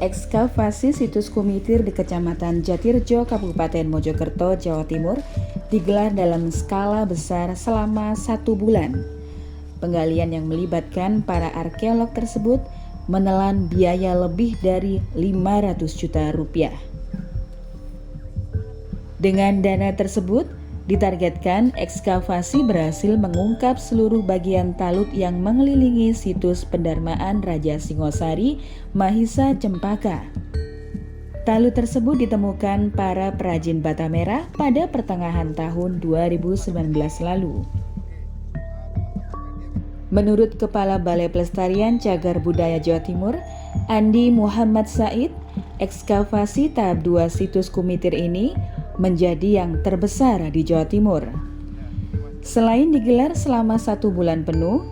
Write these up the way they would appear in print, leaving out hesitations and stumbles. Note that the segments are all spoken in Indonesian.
Ekskavasi situs Kumitir di Kecamatan Jatirjo, Kabupaten Mojokerto, Jawa Timur digelar dalam skala besar selama 1 bulan. Penggalian yang melibatkan para arkeolog tersebut menelan biaya lebih dari 500 juta rupiah. Dengan dana tersebut, ditargetkan ekskavasi berhasil mengungkap seluruh bagian talut yang mengelilingi situs pendarmaan Raja Singosari, Mahisa Cempaka. Talut tersebut ditemukan para perajin bata merah pada pertengahan tahun 2019 lalu. Menurut Kepala Balai Pelestarian Cagar Budaya Jawa Timur, Andi Muhammad Said, ekskavasi tahap 2 situs Kumitir ini menjadi yang terbesar di Jawa Timur. Selain digelar selama 1 bulan penuh,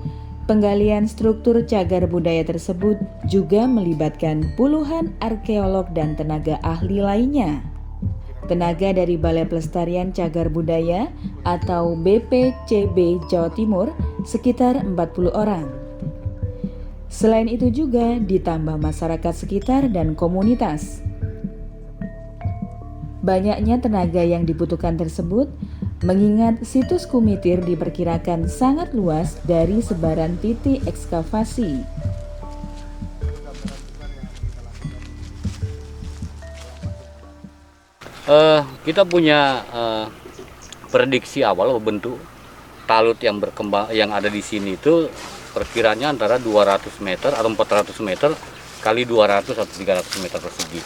penggalian struktur cagar budaya tersebut juga melibatkan puluhan arkeolog dan tenaga ahli lainnya. Tenaga dari Balai Pelestarian Cagar Budaya atau BPCB Jawa Timur sekitar 40 orang. Selain itu juga ditambah masyarakat sekitar dan komunitas. Banyaknya tenaga yang dibutuhkan tersebut mengingat situs Kumitir diperkirakan sangat luas dari sebaran titik ekskavasi. Kita punya prediksi awal bentuk talut yang berkembang yang ada di sini itu perkiranya antara 200 meter atau 400 meter kali 200 atau 300 meter persegi.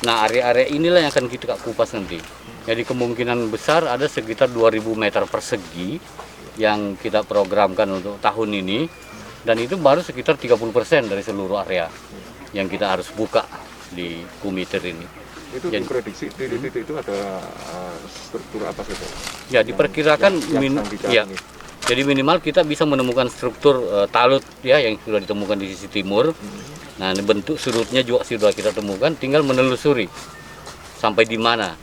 Nah, area-area inilah yang akan kita kupas nanti. Jadi kemungkinan besar ada sekitar 2000 meter persegi yang kita programkan untuk tahun ini, dan itu baru sekitar 30% dari seluruh area yang kita harus buka di Kumitir ini. Itu diprediksi di titik itu ada struktur apa saja? Ya, diperkirakan jadi minimal kita bisa menemukan struktur talut ya yang sudah ditemukan di sisi timur. Nah, bentuk surutnya juga sudah kita temukan, tinggal menelusuri sampai di mana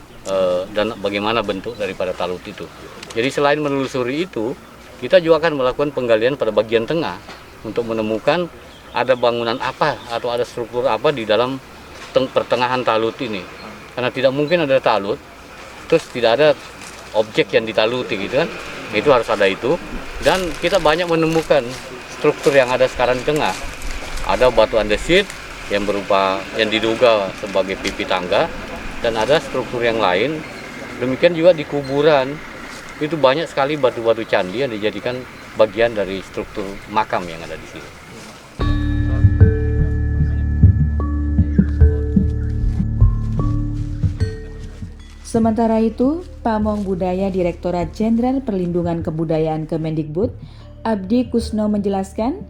dan bagaimana bentuk daripada talut itu. Jadi selain menelusuri itu, kita juga akan melakukan penggalian pada bagian tengah untuk menemukan ada bangunan apa atau ada struktur apa di dalam pertengahan talut ini. Karena tidak mungkin ada talut, terus tidak ada objek yang ditaluti gitu kan. Itu harus ada itu. Dan kita banyak menemukan struktur yang ada sekarang di tengah. Ada batu andesit yang berupa yang diduga sebagai pipi tangga, dan ada struktur yang lain. Demikian juga di kuburan itu banyak sekali batu-batu candi yang dijadikan bagian dari struktur makam yang ada di sini. Sementara itu, Pamong Budaya Direktorat Jenderal Perlindungan Kebudayaan Kemendikbud, Abdi Kusno menjelaskan,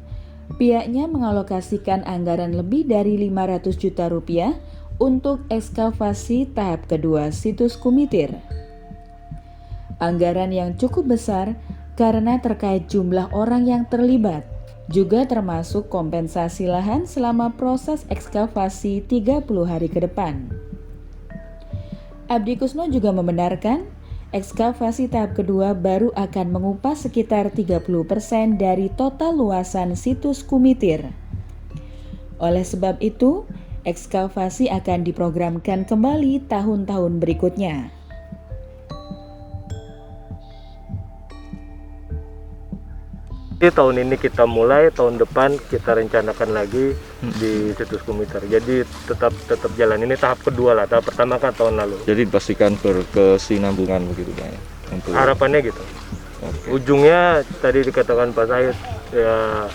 pihaknya mengalokasikan anggaran lebih dari 500 juta rupiah untuk ekskavasi tahap kedua situs Kumitir. Anggaran yang cukup besar karena terkait jumlah orang yang terlibat, juga termasuk kompensasi lahan selama proses ekskavasi 30 hari ke depan. Abdi Kusno juga membenarkan ekskavasi tahap kedua baru akan mengupas sekitar 30% dari total luasan situs Kumitir. Oleh sebab itu, ekskavasi akan diprogramkan kembali tahun-tahun berikutnya. Jadi tahun ini kita mulai, tahun depan kita rencanakan lagi di situs Kumitir. Jadi tetap jalan ini tahap kedua lah. Tahap pertama kan tahun lalu. Jadi dipastikan berkesinambungan begitu Pak ya? Untuk... Harapannya gitu. Okay. Ujungnya tadi dikatakan Pak Said ya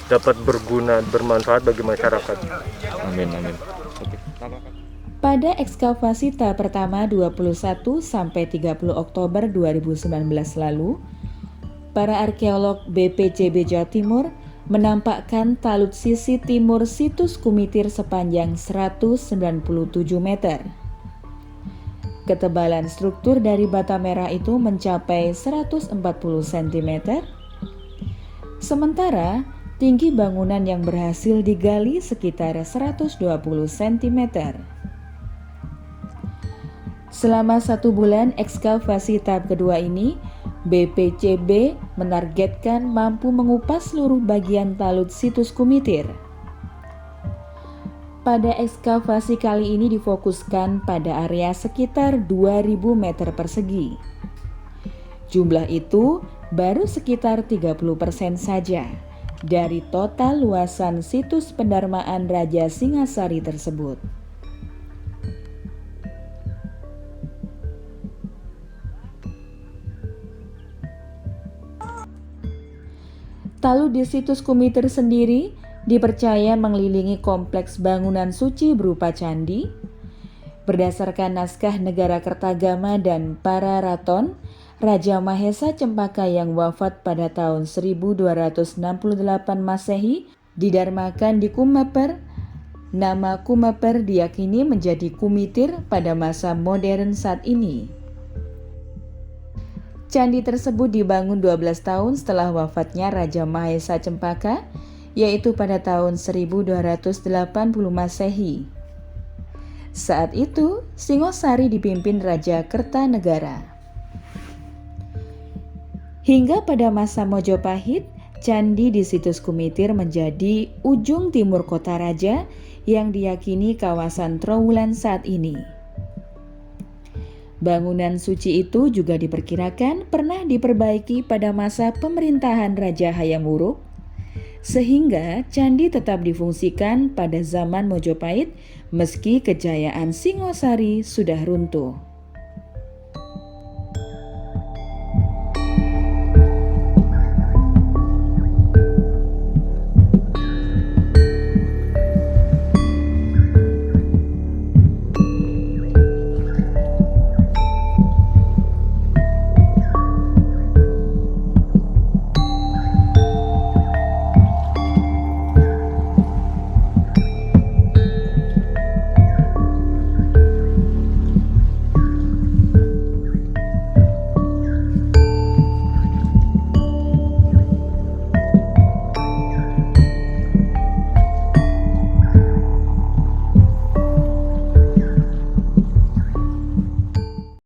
dapat berguna, bermanfaat bagi masyarakat. Amin, amin. Okay. Pada ekskavasi tahap pertama 21 sampai 30 Oktober 2019 lalu, para arkeolog BPCB Jawa Timur menampakkan talut sisi timur situs Kumitir sepanjang 197 meter. Ketebalan struktur dari bata merah itu mencapai 140 cm. Sementara tinggi bangunan yang berhasil digali sekitar 120 cm. Selama 1 bulan ekskavasi tahap kedua ini, BPCB menargetkan mampu mengupas seluruh bagian talut situs Kumitir. Pada ekskavasi kali ini difokuskan pada area sekitar 2000 meter persegi. Jumlah itu baru sekitar 30% saja dari total luasan situs pendarmaan Raja Singasari tersebut. Talut di situs Kumiter sendiri dipercaya mengelilingi kompleks bangunan suci berupa candi. Berdasarkan naskah Negara Kertagama dan para raton, Raja Mahesa Cempaka yang wafat pada tahun 1268 Masehi didarmakan di Kumaper. Nama Kumaper diyakini menjadi Kumiter pada masa modern saat ini. Candi tersebut dibangun 12 tahun setelah wafatnya Raja Mahesa Cempaka, yaitu pada tahun 1280 Masehi. Saat itu, Singosari dipimpin Raja Kertanegara. Hingga pada masa Mojopahit, candi di situs Kumiter menjadi ujung timur kota raja yang diyakini kawasan Trowulan saat ini. Bangunan suci itu juga diperkirakan pernah diperbaiki pada masa pemerintahan Raja Hayam Wuruk, sehingga candi tetap difungsikan pada zaman Mojopahit meski kejayaan Singosari sudah runtuh.